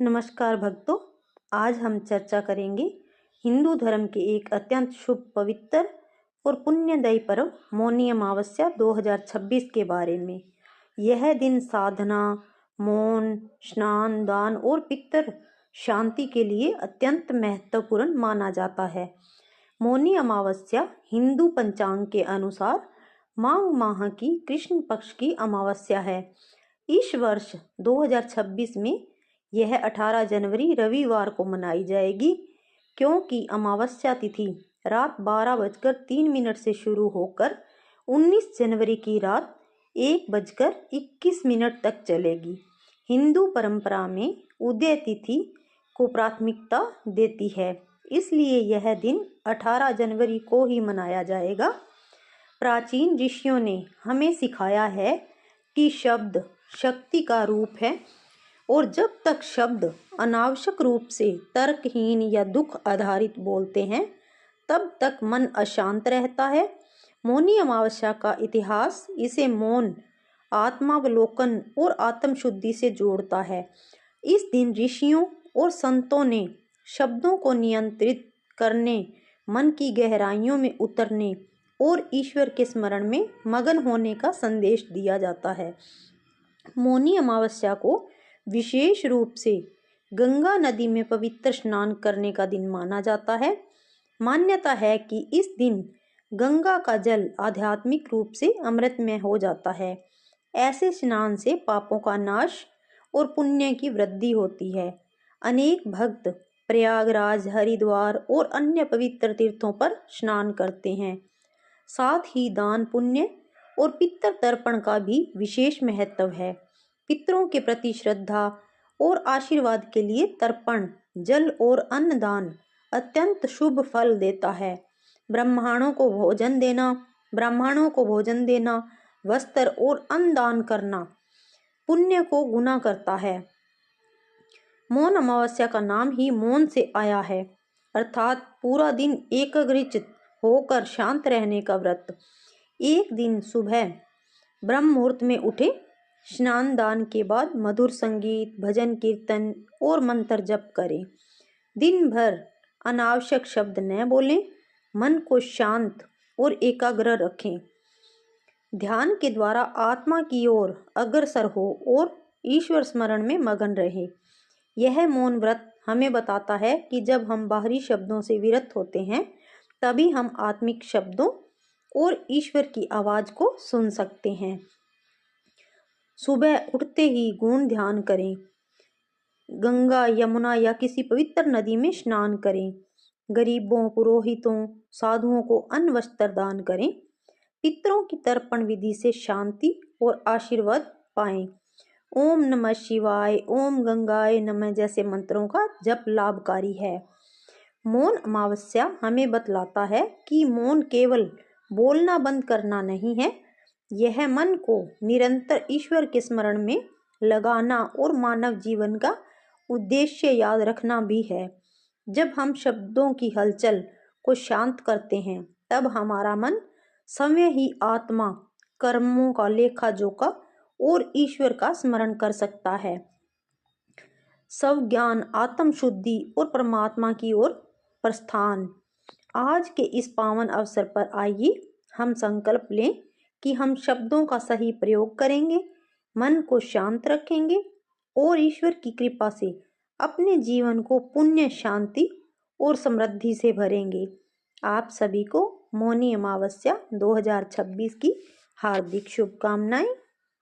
नमस्कार भक्तों, आज हम चर्चा करेंगे हिंदू धर्म के एक अत्यंत शुभ, पवित्र और पुण्यदायी पर्व मौनी अमावस्या 2026 के बारे में। यह दिन साधना, मौन, स्नान, दान और पितृ शांति के लिए अत्यंत महत्वपूर्ण माना जाता है। मौनी अमावस्या हिंदू पंचांग के अनुसार माघ माह की कृष्ण पक्ष की अमावस्या है। इस वर्ष 2026 में यह 18 जनवरी रविवार को मनाई जाएगी, क्योंकि अमावस्या तिथि रात 12:03 से शुरू होकर 19 जनवरी की रात 1:21 तक चलेगी। हिंदू परंपरा में उदय तिथि को प्राथमिकता देती है, इसलिए यह दिन 18 जनवरी को ही मनाया जाएगा। प्राचीन ऋषियों ने हमें सिखाया है कि शब्द शक्ति का रूप है और जब तक शब्द अनावश्यक रूप से तर्कहीन या दुख आधारित बोलते हैं, तब तक मन अशांत रहता है। मौनी अमावस्या का इतिहास इसे मौन, आत्मावलोकन और आत्मशुद्धि से जोड़ता है। इस दिन ऋषियों और संतों ने शब्दों को नियंत्रित करने, मन की गहराइयों में उतरने और ईश्वर के स्मरण में मगन होने का संदेश दिया जाता है। मौनी अमावस्या को विशेष रूप से गंगा नदी में पवित्र स्नान करने का दिन माना जाता है। मान्यता है कि इस दिन गंगा का जल आध्यात्मिक रूप से अमृतमय हो जाता है। ऐसे स्नान से पापों का नाश और पुण्य की वृद्धि होती है। अनेक भक्त प्रयागराज, हरिद्वार और अन्य पवित्र तीर्थों पर स्नान करते हैं। साथ ही दान पुण्य और पितृ तर्पण का भी विशेष महत्व है। पितरों के प्रति श्रद्धा और आशीर्वाद के लिए तर्पण, जल और अन्न दान अत्यंत शुभ फल देता है। ब्राह्मणों को भोजन देना, वस्त्र और अन्न दान करना पुण्य को गुना करता है। मौन अमावस्या का नाम ही मौन से आया है, अर्थात पूरा दिन एकाग्रचित्त होकर शांत रहने का व्रत। एक दिन सुबह ब्रह्म मुहूर्त में उठे, स्नान दान के बाद मधुर संगीत, भजन कीर्तन और मंत्र जप करें। दिन भर अनावश्यक शब्द न बोलें, मन को शांत और एकाग्र रखें। ध्यान के द्वारा आत्मा की ओर अग्रसर हो और ईश्वर स्मरण में मगन रहे। यह मौन व्रत हमें बताता है कि जब हम बाहरी शब्दों से विरत होते हैं, तभी हम आत्मिक शब्दों और ईश्वर की आवाज को सुन सकते हैं। सुबह उठते ही गौण ध्यान करें, गंगा, यमुना या किसी पवित्र नदी में स्नान करें। गरीबों, पुरोहितों, साधुओं को अन्न वस्त्र दान करें। पितरों की तर्पण विधि से शांति और आशीर्वाद पाएं। ओम नमः शिवाय, ओम गंगाए नमः जैसे मंत्रों का जप लाभकारी है। मौन अमावस्या हमें बतलाता है कि मौन केवल बोलना बंद करना नहीं है, यह मन को निरंतर ईश्वर के स्मरण में लगाना और मानव जीवन का उद्देश्य याद रखना भी है। जब हम शब्दों की हलचल को शांत करते हैं, तब हमारा मन स्वयं ही आत्मा, कर्मों का लेखा जोखा और ईश्वर का स्मरण कर सकता है। स्व ज्ञान, आत्म शुद्धि और परमात्मा की ओर प्रस्थान। आज के इस पावन अवसर पर आइए हम संकल्प लें कि हम शब्दों का सही प्रयोग करेंगे, मन को शांत रखेंगे और ईश्वर की कृपा से अपने जीवन को पुण्य, शांति और समृद्धि से भरेंगे। आप सभी को मौनी अमावस्या 2026 की हार्दिक शुभकामनाएं।